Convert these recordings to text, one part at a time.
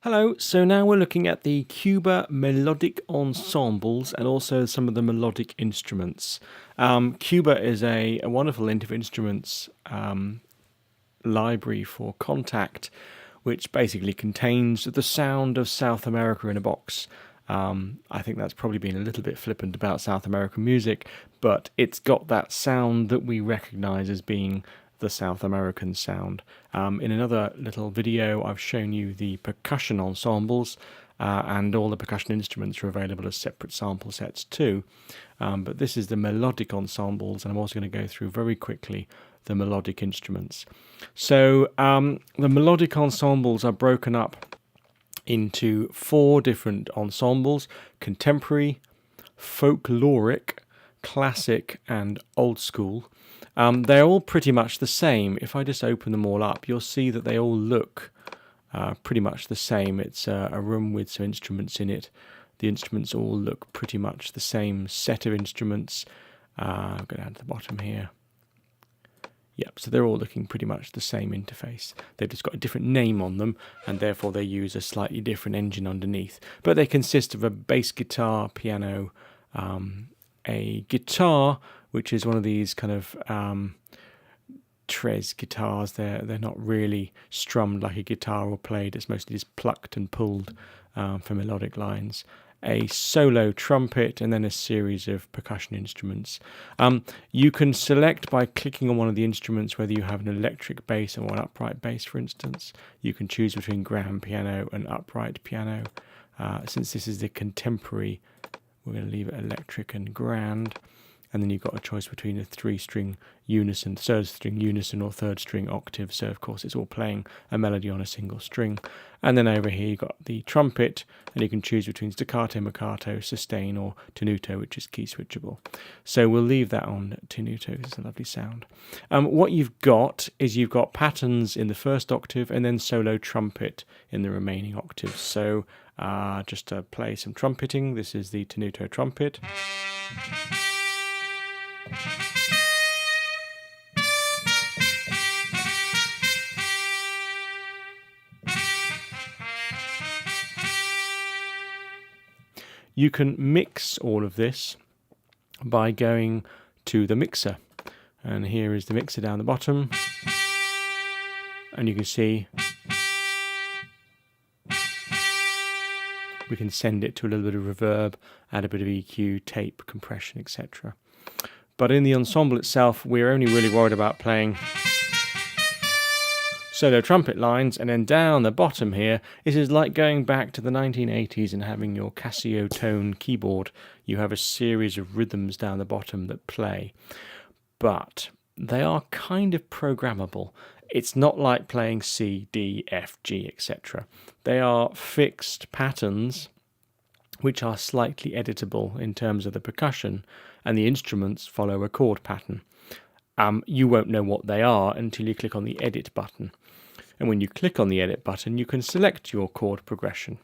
Hello, so now we're looking at the Cuba Melodic Ensembles and also some of the melodic instruments. Cuba is a wonderful Int of Instruments library for Kontakt, which basically contains the sound of South America in a box. I think that's probably been a little bit flippant about South American music, but it's got that sound that we recognize as being the South American sound. In another little video, I've shown you the percussion ensembles, and all the percussion instruments are available as separate sample sets too. But this is the melodic ensembles, and I'm also going to go through very quickly the melodic instruments. So the melodic ensembles are broken up into 4 different ensembles: contemporary, folkloric, classic, and old school. They're all pretty much the same. If I just open them all up, you'll see that they all look pretty much the same. It's a room with some instruments in it. The instruments all look pretty much the same set of instruments. I'll go down to the bottom here. Yep, so they're all looking pretty much the same interface. They've just got a different name on them, and therefore they use a slightly different engine underneath. But they consist of a bass guitar, piano, a guitar, which is one of these kind of tres guitars. They're not really strummed like a guitar or played. It's mostly just plucked and pulled for melodic lines. A solo trumpet, and then a series of percussion instruments. You can select by clicking on one of the instruments whether you have an electric bass or an upright bass, for instance. You can choose between grand piano and upright piano. Since this is the contemporary, we're going to leave it electric and grand. And then you've got a choice between a 3-string unison, third string unison, or third string octave. So of course it's all playing a melody on a single string. And then over here you've got the trumpet, and you can choose between staccato, marcato, sustain, or tenuto, which is key switchable. So we'll leave that on tenuto. It's a lovely sound. What you've got is you've got patterns in the first octave and then solo trumpet in the remaining octaves. So just to play some trumpeting, this is the tenuto trumpet. You can mix all of this by going to the mixer, and here is the mixer down the bottom, and you can see we can send it to a little bit of reverb, add a bit of EQ, tape, compression, etc. But in the ensemble itself, we're only really worried about playing solo trumpet lines, and then down the bottom here, it is like going back to the 1980s and having your Casio tone keyboard. You have a series of rhythms down the bottom that play, but they are kind of programmable. It's not like playing C, D, F, G, etc. They are fixed patterns which are slightly editable in terms of the percussion, and the instruments follow a chord pattern. You won't know what they are until you click on the edit button. And when you click on the edit button, you can select your chord progression.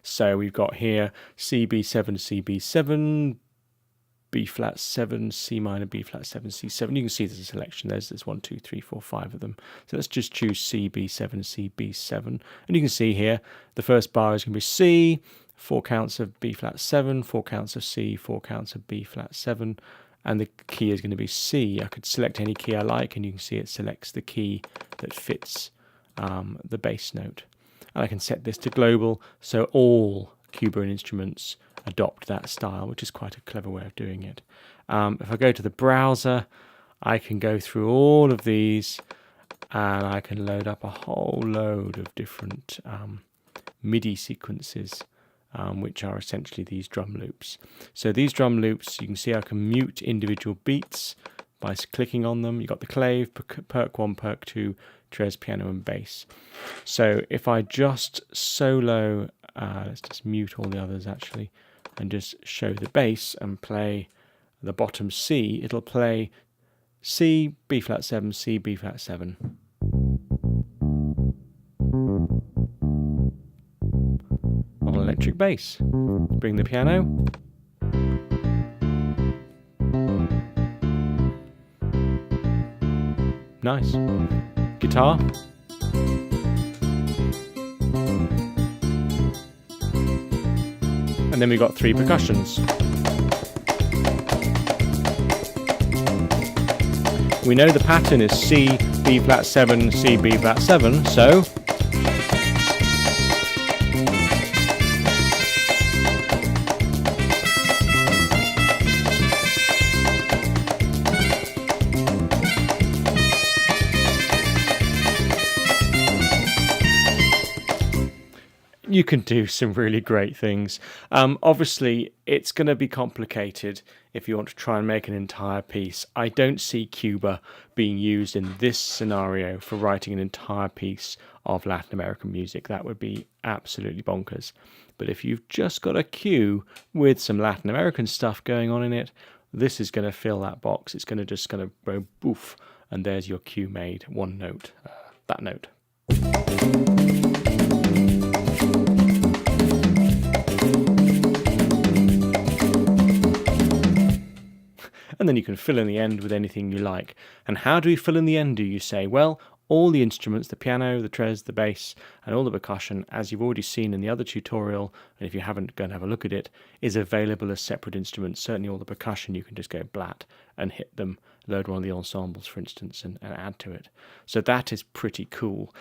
So we've got here C, B7, C, B7, B flat 7, C minor, B flat 7, C7. You can see there's a selection. There's 1, 2, 3, 4, 5 of them. So let's just choose C, B7, C, B7. And you can see here the first bar is going to be C, 4 counts of B flat 7, 4 counts of C, 4 counts of B flat 7. And the key is going to be C. I could select any key I like, and you can see it selects the key that fits the bass note. And I can set this to global, so all Cuban instruments adopt that style, which is quite a clever way of doing it. If I go to the browser, I can go through all of these, and I can load up a whole load of different MIDI sequences, which are essentially these drum loops. So these drum loops, you can see I can mute individual beats by clicking on them. You've got the clave, perk 1, perk 2, tres, piano, and bass. So if I just solo, let's just mute all the others actually, and just show the bass and play the bottom C, it'll play C, B flat 7, C, B flat 7. On electric bass. Bring the piano. Nice. Guitar. And then we've got 3 percussions. We know the pattern is C, B flat 7, C, B flat 7, so you can do some really great things. Obviously, it's going to be complicated if you want to try and make an entire piece. I don't see Cuba being used in this scenario for writing an entire piece of Latin American music. That would be absolutely bonkers. But if you've just got a cue with some Latin American stuff going on in it, this is going to fill that box. It's going to just go boof, and there's your cue made. One note, that note. And then you can fill in the end with anything you like. And how do we fill in the end, do you say? Well, all the instruments, the piano, the tres, the bass, and all the percussion, as you've already seen in the other tutorial, and if you haven't, go and have a look at it, is available as separate instruments. Certainly all the percussion, you can just go blat and hit them, load one of the ensembles, for instance, and add to it. So that is pretty cool.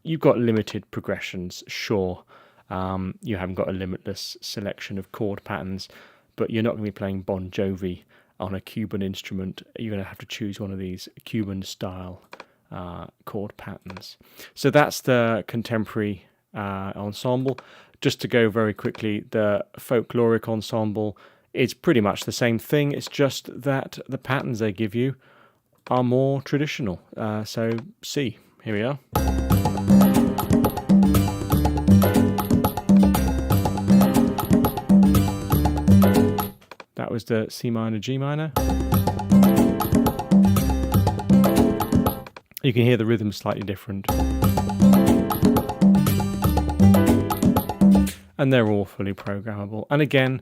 You've got limited progressions, sure. You haven't got a limitless selection of chord patterns, but you're not going to be playing Bon Jovi on a Cuban instrument. You're going to have to choose one of these Cuban style chord patterns. So that's the contemporary ensemble. Just to go very quickly, the folkloric ensemble is pretty much the same thing. It's just that the patterns they give you are more traditional. So C, here we are. That was the C minor, G minor. You can hear the rhythm slightly different. And they're all fully programmable. And again,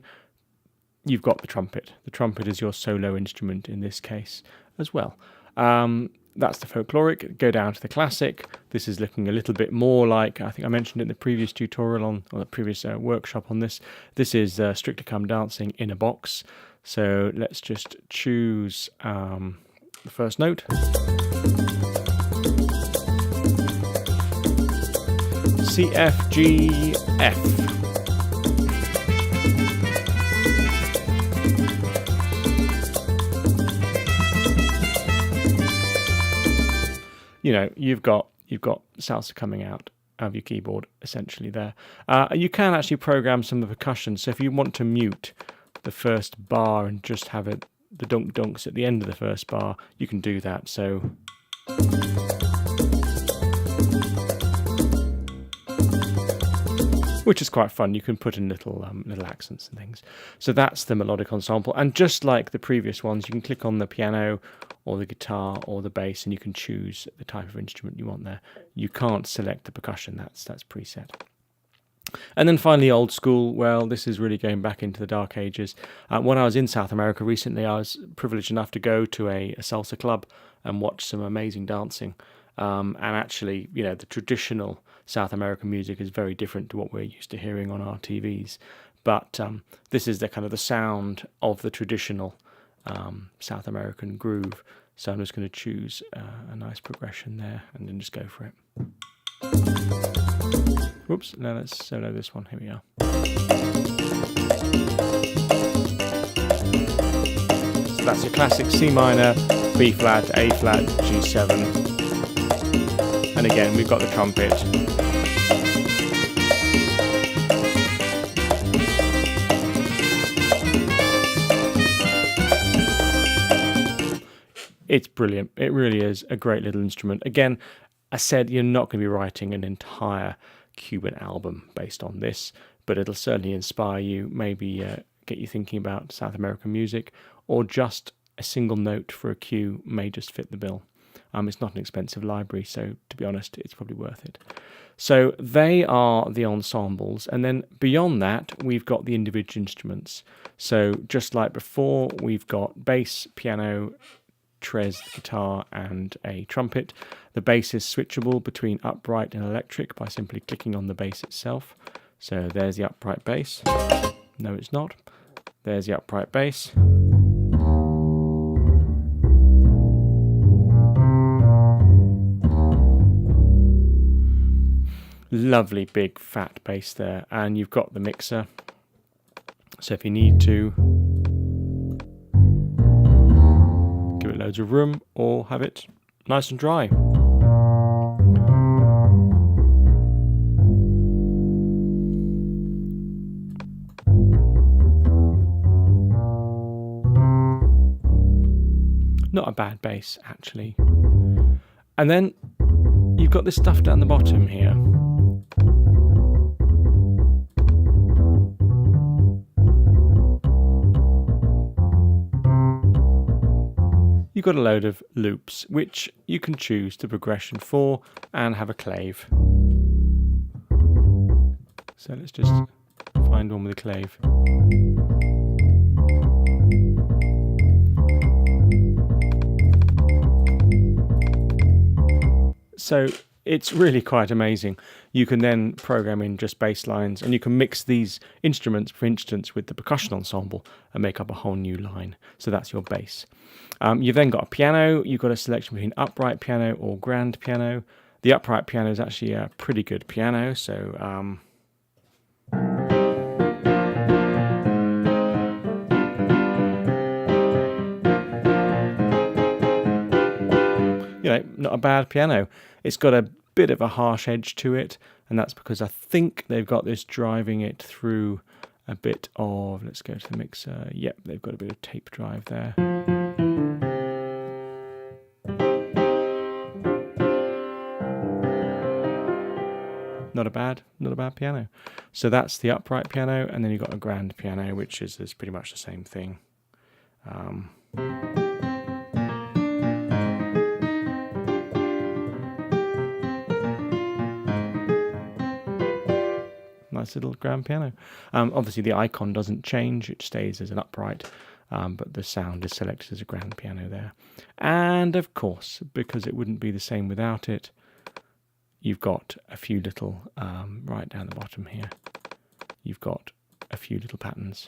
you've got the trumpet. The trumpet is your solo instrument in this case as well. That's the folkloric. Go down to the classic. This is looking a little bit more like, I think I mentioned it in the previous tutorial or the previous workshop on this. This is Strictly Come Dancing in a box. So let's just choose the first note. C, F, G, F. You know, you've got salsa coming out of your keyboard essentially there. You can actually program some of the percussion. So if you want to mute the first bar and just have it the dunk dunks at the end of the first bar, you can do that. So which is quite fun. You can put in little accents and things. So that's the melodic ensemble. And just like the previous ones, you can click on the piano or the guitar or the bass, and you can choose the type of instrument you want there. You can't select the percussion. That's preset. And then finally, old school. Well, this is really going back into the dark ages. When I was in South America recently, I was privileged enough to go to a salsa club and watch some amazing dancing. And actually, you know, the traditional South American music is very different to what we're used to hearing on our TVs. But this is the kind of the sound of the traditional South American groove. So I'm just going to choose a nice progression there and then just go for it. Whoops, now let's solo this one. Here we are. So that's your classic C minor, B flat, A flat, G7. And again, we've got the trumpet. It's brilliant. It really is a great little instrument. Again, I said you're not going to be writing an entire Cuban album based on this, but it'll certainly inspire you, maybe get you thinking about South American music, or just a single note for a cue may just fit the bill. It's not an expensive library, so to be honest, it's probably worth it. So they are the ensembles, and then beyond that, we've got the individual instruments. So just like before, we've got bass, piano, tres, guitar, and a trumpet. The bass is switchable between upright and electric by simply clicking on the bass itself. So there's the upright bass. No, it's not. There's the upright bass. Lovely big fat bass there, and you've got the mixer, so if you need to give it loads of room or have it nice and dry. Not a bad bass actually. And then you've got this stuff down the bottom here. You've got a load of loops, which you can choose to progression for and have a clave. So let's just find one with a clave. So it's really quite amazing. You can then program in just bass lines, and you can mix these instruments, for instance, with the percussion ensemble and make up a whole new line. So that's your bass. You've then got a piano. You've got a selection between upright piano or grand piano. The upright piano is actually a pretty good piano, so not a bad piano. It's got a bit of a harsh edge to it, and that's because I think they've got this driving it through a bit of, let's go to the mixer. Yep, they've got a bit of tape drive there. Not a bad piano. So that's the upright piano, and then you've got a grand piano, which is pretty much the same thing. Nice little grand piano. Obviously the icon doesn't change, it stays as an upright, but the sound is selected as a grand piano there. And of course, because it wouldn't be the same without it, you've got a few little, right down the bottom here, you've got a few little patterns.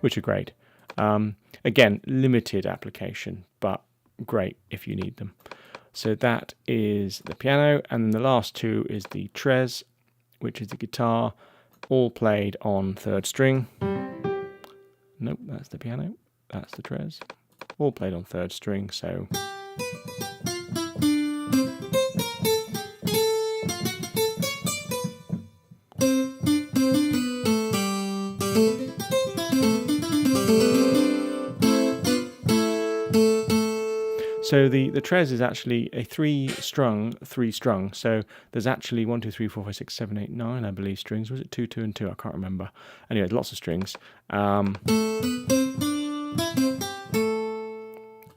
Which are great. Again, limited application, but great if you need them. So that is the piano, and then the last two is the tres, which is the guitar, all played on third string. Nope, that's the piano, that's the tres, all played on third string, so So the tres is actually a three strung, so there's actually 1, 2, 3, 4, 5, 6, 7, 8, 9, I believe, strings. Was it 2, 2, and 2? I can't remember. Anyway, lots of strings. And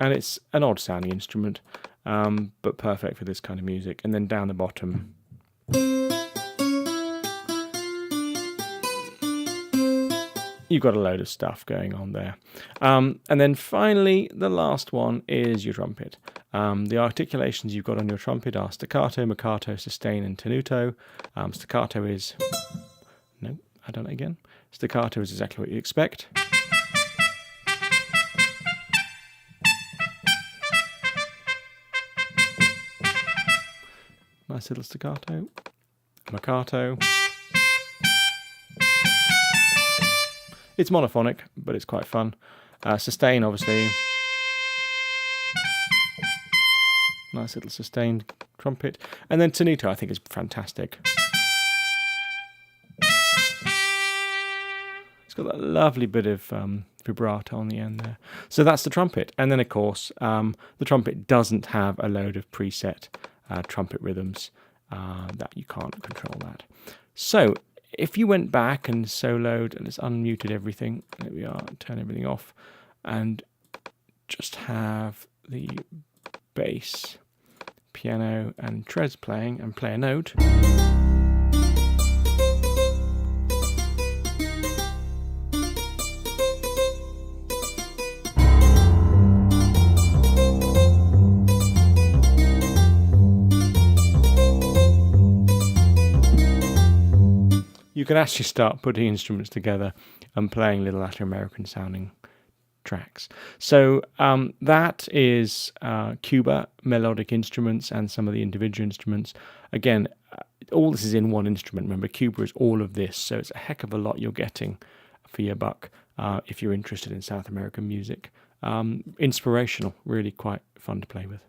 it's an odd sounding instrument, but perfect for this kind of music. And then down the bottom, you've got a load of stuff going on there. And then finally, the last one is your trumpet. The articulations you've got on your trumpet are staccato, marcato, sustain, and tenuto. Staccato is... No, I've done it again. Staccato is exactly what you'd expect. Nice little staccato. Marcato. It's monophonic, but it's quite fun. Sustain, obviously. Nice little sustained trumpet. And then tenuto, I think, is fantastic. It's got that lovely bit of vibrato on the end there. So that's the trumpet. And then, of course, the trumpet doesn't have a load of preset trumpet rhythms that you can't control that. So if you went back and soloed and it's unmuted everything, there we are, turn everything off, and just have the bass, piano, and tres playing, and play a note. you can actually start putting instruments together and playing little Latin American sounding tracks. So that is Cuba, melodic instruments, and some of the individual instruments. Again, all this is in one instrument. Remember, Cuba is all of this, so it's a heck of a lot you're getting for your buck if you're interested in South American music. Inspirational, really quite fun to play with.